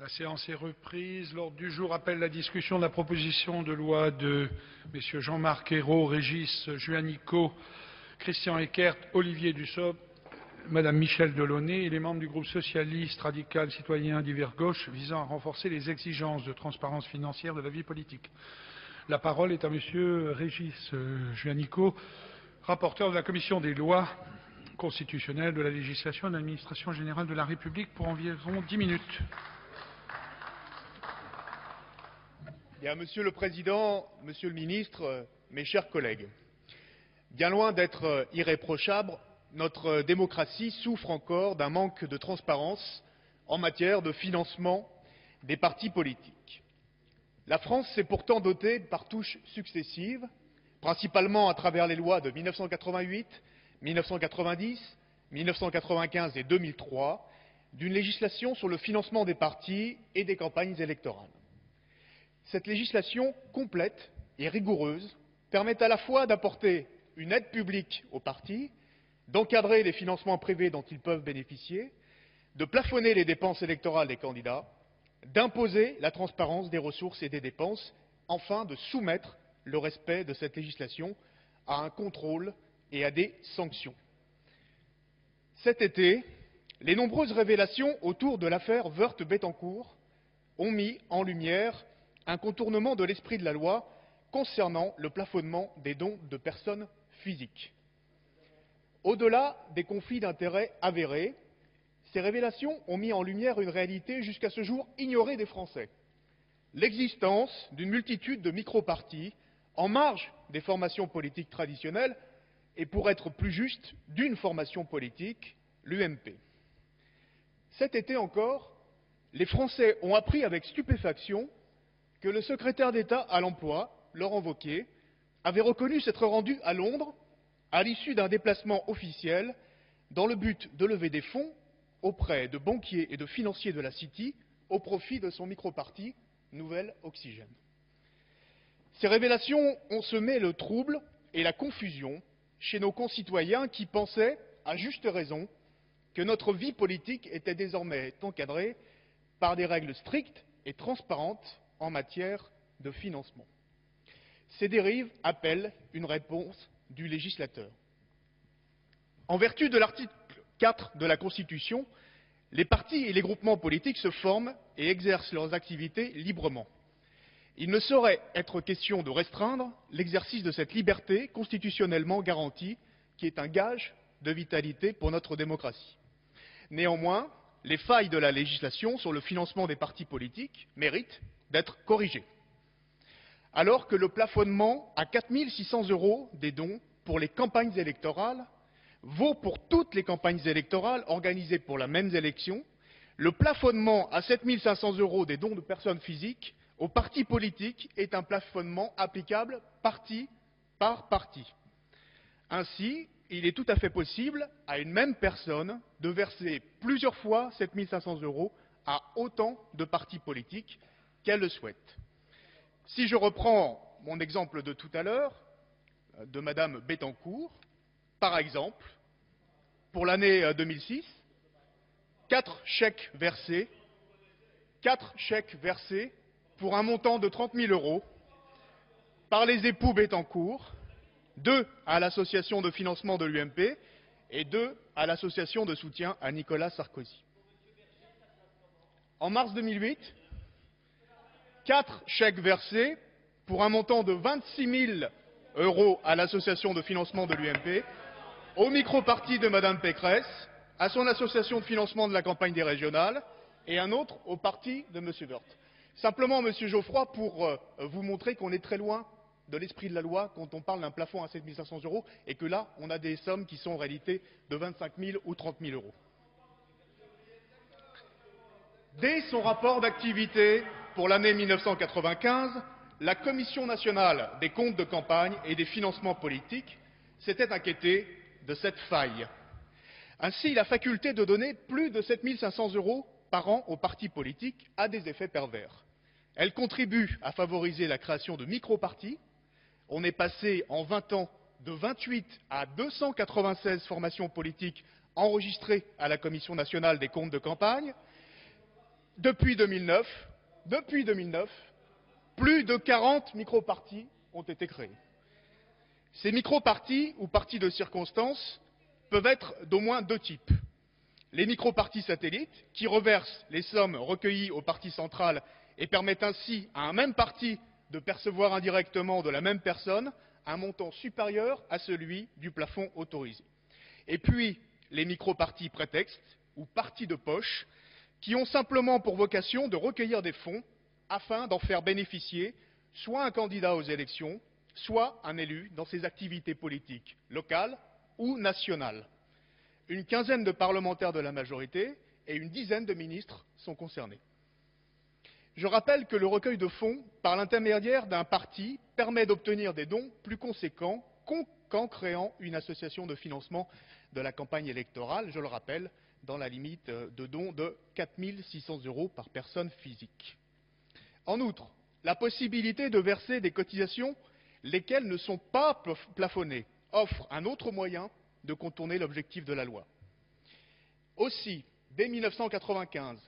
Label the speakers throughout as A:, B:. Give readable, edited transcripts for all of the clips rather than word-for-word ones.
A: La séance est reprise. L'ordre du jour appelle la discussion de la proposition de loi de messieurs Jean-Marc Ayrault, Régis Juanico, Christian Eckert, Olivier Dussopt, Madame Michèle Delaunay et les membres du groupe socialiste, radical, citoyen, divers gauche visant à renforcer les exigences de transparence financière de la vie politique. La parole est à monsieur Régis Juanico, rapporteur de la commission des lois constitutionnelles, de la législation et de l'administration générale de la République pour environ 10 minutes.
B: Bien, Monsieur le Président, Monsieur le Ministre, mes chers collègues, bien loin d'être irréprochable, notre démocratie souffre encore d'un manque de transparence en matière de financement des partis politiques. La France s'est pourtant dotée par touches successives, principalement à travers les lois de 1988, 1990, 1995 et 2003, d'une législation sur le financement des partis et des campagnes électorales. Cette législation complète et rigoureuse permet à la fois d'apporter une aide publique aux partis, d'encadrer les financements privés dont ils peuvent bénéficier, de plafonner les dépenses électorales des candidats, d'imposer la transparence des ressources et des dépenses, enfin de soumettre le respect de cette législation à un contrôle et à des sanctions. Cet été, les nombreuses révélations autour de l'affaire Woerth-Bettencourt ont mis en lumière un contournement de l'esprit de la loi concernant le plafonnement des dons de personnes physiques. Au-delà des conflits d'intérêts avérés, ces révélations ont mis en lumière une réalité jusqu'à ce jour ignorée des Français. L'existence d'une multitude de micro-partis en marge des formations politiques traditionnelles et, pour être plus juste, d'une formation politique, l'UMP. Cet été encore, les Français ont appris avec stupéfaction que le secrétaire d'État à l'emploi, Laurent Wauquiez, avait reconnu s'être rendu à Londres à l'issue d'un déplacement officiel dans le but de lever des fonds auprès de banquiers et de financiers de la City au profit de son micro-parti Nouvelle Oxygène. Ces révélations ont semé le trouble et la confusion chez nos concitoyens qui pensaient, à juste raison, que notre vie politique était désormais encadrée par des règles strictes et transparentes en matière de financement. Ces dérives appellent une réponse du législateur. En vertu de l'article 4 de la Constitution, les partis et les groupements politiques se forment et exercent leurs activités librement. Il ne saurait être question de restreindre l'exercice de cette liberté constitutionnellement garantie, qui est un gage de vitalité pour notre démocratie. Néanmoins, les failles de la législation sur le financement des partis politiques méritent d'être corrigées. Alors que le plafonnement à 4 600 € des dons pour les campagnes électorales vaut pour toutes les campagnes électorales organisées pour la même élection, le plafonnement à 7 500 € des dons de personnes physiques aux partis politiques est un plafonnement applicable parti par parti. Ainsi, il est tout à fait possible à une même personne de verser plusieurs fois 7 500 € à autant de partis politiques qu'elle le souhaite. Si je reprends mon exemple de tout à l'heure, de Madame Bettencourt, par exemple, pour l'année 2006, 4 chèques versés pour un montant de 30 000 € par les époux Bettencourt, 2 à l'association de financement de l'UMP et 2 à l'association de soutien à Nicolas Sarkozy. En mars 2008, 4 chèques versés pour un montant de 26 000 € à l'association de financement de l'UMP, au micro-parti de Madame Pécresse, à son association de financement de la campagne des régionales et un autre au parti de Monsieur Woerth. Simplement, Monsieur Geoffroy, pour vous montrer qu'on est très loin de l'esprit de la loi quand on parle d'un plafond à 7 500 € et que là, on a des sommes qui sont en réalité de 25 000 ou 30 000 €. Dès son rapport d'activité pour l'année 1995, la Commission nationale des comptes de campagne et des financements politiques s'était inquiétée de cette faille. Ainsi, la faculté de donner plus de 7 500 € par an aux partis politiques a des effets pervers. Elle contribue à favoriser la création de micro-partis. On est passé en 20 ans de 28 à 296 formations politiques enregistrées à la Commission nationale des comptes de campagne. Depuis 2009, plus de 40 micro-partis ont été créés. Ces micro-partis ou partis de circonstance peuvent être d'au moins deux types. Les micro-partis satellites, qui reversent les sommes recueillies au parti central et permettent ainsi à un même parti de percevoir indirectement de la même personne un montant supérieur à celui du plafond autorisé. Et puis, les micro-partis prétextes, ou partis de poche, qui ont simplement pour vocation de recueillir des fonds afin d'en faire bénéficier soit un candidat aux élections, soit un élu dans ses activités politiques locales ou nationales. Une quinzaine de parlementaires de la majorité et une dizaine de ministres sont concernés. Je rappelle que le recueil de fonds par l'intermédiaire d'un parti permet d'obtenir des dons plus conséquents qu'en créant une association de financement de la campagne électorale, je le rappelle, dans la limite de dons de 4 600 € par personne physique. En outre, la possibilité de verser des cotisations, lesquelles ne sont pas plafonnées, offre un autre moyen de contourner l'objectif de la loi. Aussi, dès 1995,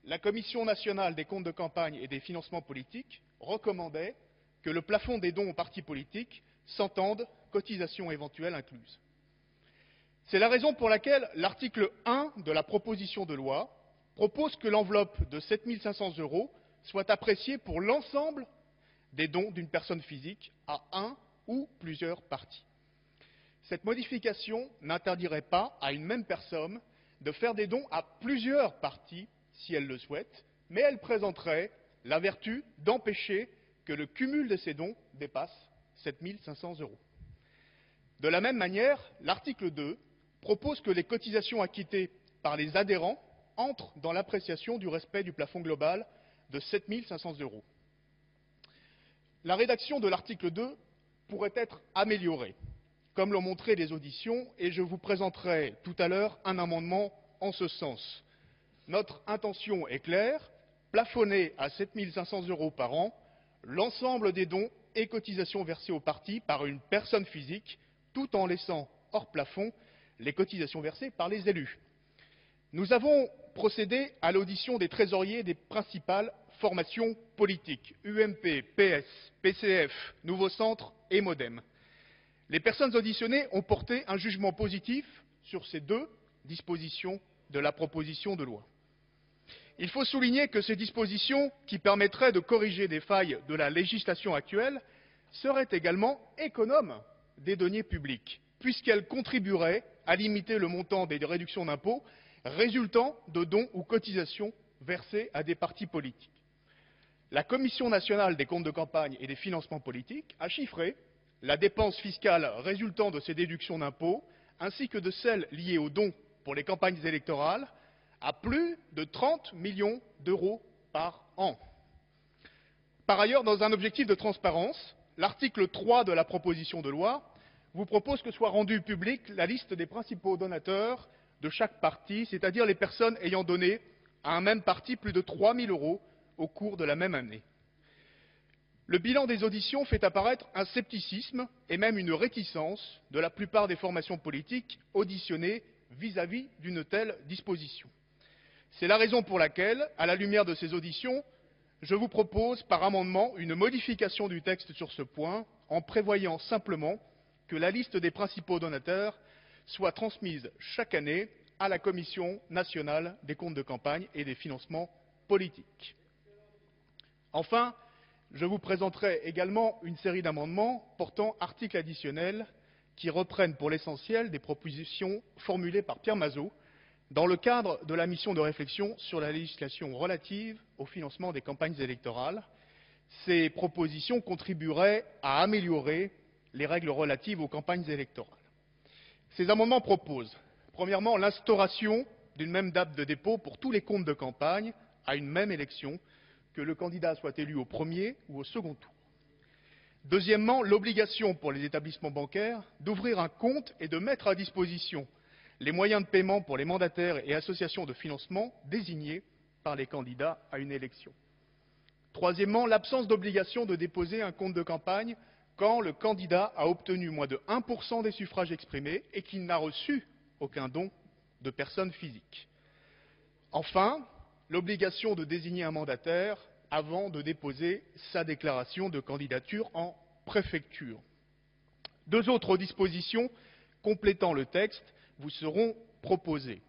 B: la Commission nationale des comptes de campagne et des financements politiques recommandait que le plafond des dons aux partis politiques s'entende cotisations éventuelles incluses. C'est la raison pour laquelle l'article 1 de la proposition de loi propose que l'enveloppe de 7 500 € soit appréciée pour l'ensemble des dons d'une personne physique à un ou plusieurs partis. Cette modification n'interdirait pas à une même personne de faire des dons à plusieurs partis si elle le souhaite, mais elle présenterait la vertu d'empêcher que le cumul de ces dons dépasse 7 500 €. De la même manière, l'article 2 propose que les cotisations acquittées par les adhérents entrent dans l'appréciation du respect du plafond global de 7 500 €. La rédaction de l'article 2 pourrait être améliorée, comme l'ont montré les auditions, et je vous présenterai tout à l'heure un amendement en ce sens. Notre intention est claire, plafonner à 7 500 € par an l'ensemble des dons et cotisations versées aux partis par une personne physique, tout en laissant hors plafond les cotisations versées par les élus. Nous avons procédé à l'audition des trésoriers des principales formations politiques, UMP, PS, PCF, Nouveau Centre et Modem. Les personnes auditionnées ont porté un jugement positif sur ces deux dispositions de la proposition de loi. Il faut souligner que ces dispositions, qui permettraient de corriger des failles de la législation actuelle, seraient également économes des deniers publics, puisqu'elles contribueraient à limiter le montant des réductions d'impôts résultant de dons ou cotisations versés à des partis politiques. La Commission nationale des comptes de campagne et des financements politiques a chiffré la dépense fiscale résultant de ces déductions d'impôts, ainsi que de celles liées aux dons pour les campagnes électorales, à plus de 30 millions € par an. Par ailleurs, dans un objectif de transparence, l'article 3 de la proposition de loi vous propose que soit rendue publique la liste des principaux donateurs de chaque parti, c'est-à-dire les personnes ayant donné à un même parti plus de 3 000 € au cours de la même année. Le bilan des auditions fait apparaître un scepticisme et même une réticence de la plupart des formations politiques auditionnées vis-à-vis d'une telle disposition. C'est la raison pour laquelle, à la lumière de ces auditions, je vous propose par amendement une modification du texte sur ce point, en prévoyant simplement que la liste des principaux donateurs soit transmise chaque année à la Commission nationale des comptes de campagne et des financements politiques. Enfin, je vous présenterai également une série d'amendements portant articles additionnels qui reprennent pour l'essentiel des propositions formulées par Pierre Mazeaud dans le cadre de la mission de réflexion sur la législation relative au financement des campagnes électorales. Ces propositions contribueraient à améliorer les règles relatives aux campagnes électorales. Ces amendements proposent, premièrement, l'instauration d'une même date de dépôt pour tous les comptes de campagne à une même élection, que le candidat soit élu au premier ou au second tour. Deuxièmement, l'obligation pour les établissements bancaires d'ouvrir un compte et de mettre à disposition les moyens de paiement pour les mandataires et associations de financement désignés par les candidats à une élection. Troisièmement, l'absence d'obligation de déposer un compte de campagne quand le candidat a obtenu moins de 1% des suffrages exprimés et qu'il n'a reçu aucun don de personne physique. Enfin, l'obligation de désigner un mandataire avant de déposer sa déclaration de candidature en préfecture. Deux autres dispositions complétant le texte vous seront proposées.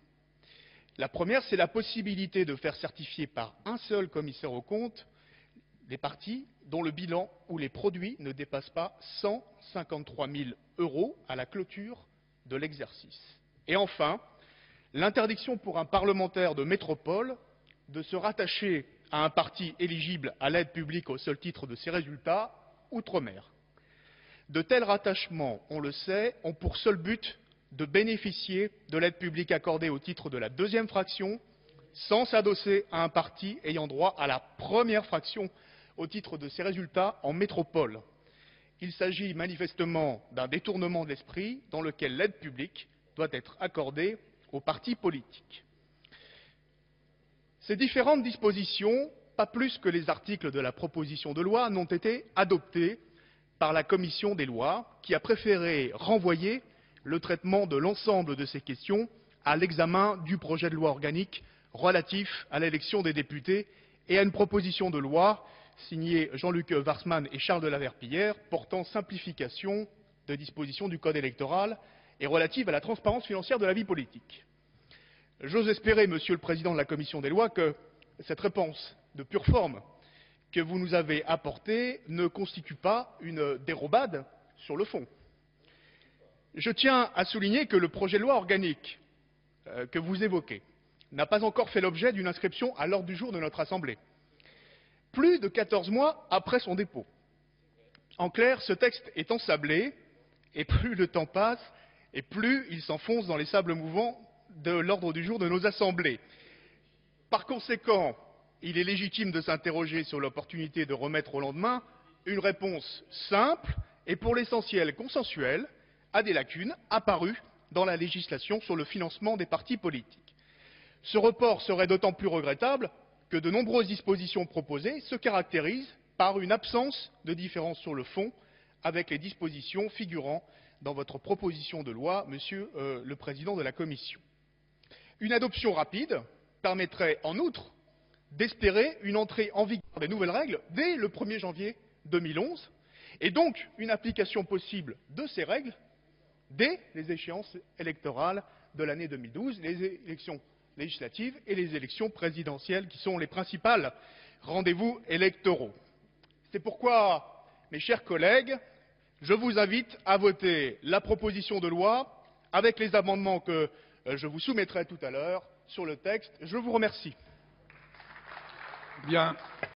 B: La première, c'est la possibilité de faire certifier par un seul commissaire aux comptes les parties dont le bilan ou les produits ne dépassent pas 153 000 € à la clôture de l'exercice. Et enfin, l'interdiction pour un parlementaire de métropole de se rattacher à un parti éligible à l'aide publique au seul titre de ses résultats outre-mer. De tels rattachements, on le sait, ont pour seul but de bénéficier de l'aide publique accordée au titre de la deuxième fraction sans s'adosser à un parti ayant droit à la première fraction au titre de ses résultats en métropole. Il s'agit manifestement d'un détournement de l'esprit dans lequel l'aide publique doit être accordée aux partis politiques. Ces différentes dispositions, pas plus que les articles de la proposition de loi, n'ont été adoptés par la commission des lois, qui a préféré renvoyer le traitement de l'ensemble de ces questions à l'examen du projet de loi organique relatif à l'élection des députés et à une proposition de loi signée Jean-Luc Warsmann et Charles de la Verpillière portant simplification de dispositions du Code électoral et relative à la transparence financière de la vie politique. J'ose espérer, Monsieur le Président de la Commission des lois, que cette réponse de pure forme que vous nous avez apportée ne constitue pas une dérobade sur le fond. Je tiens à souligner que le projet de loi organique que vous évoquez n'a pas encore fait l'objet d'une inscription à l'ordre du jour de notre Assemblée, plus de 14 mois après son dépôt. En clair, ce texte est ensablé, et plus le temps passe, et plus il s'enfonce dans les sables mouvants de l'ordre du jour de nos assemblées. Par conséquent, il est légitime de s'interroger sur l'opportunité de remettre au lendemain une réponse simple et pour l'essentiel consensuelle à des lacunes apparues dans la législation sur le financement des partis politiques. Ce report serait d'autant plus regrettable que de nombreuses dispositions proposées se caractérisent par une absence de différence sur le fond avec les dispositions figurant dans votre proposition de loi, Monsieur le Président de la Commission. Une adoption rapide permettrait en outre d'espérer une entrée en vigueur des nouvelles règles dès le 1er janvier 2011 et donc une application possible de ces règles dès les échéances électorales de l'année 2012, les élections législatives et les élections présidentielles qui sont les principaux rendez-vous électoraux. C'est pourquoi, mes chers collègues, je vous invite à voter la proposition de loi avec les amendements que je vous soumettrai tout à l'heure sur le texte. Je vous remercie.
A: Bien.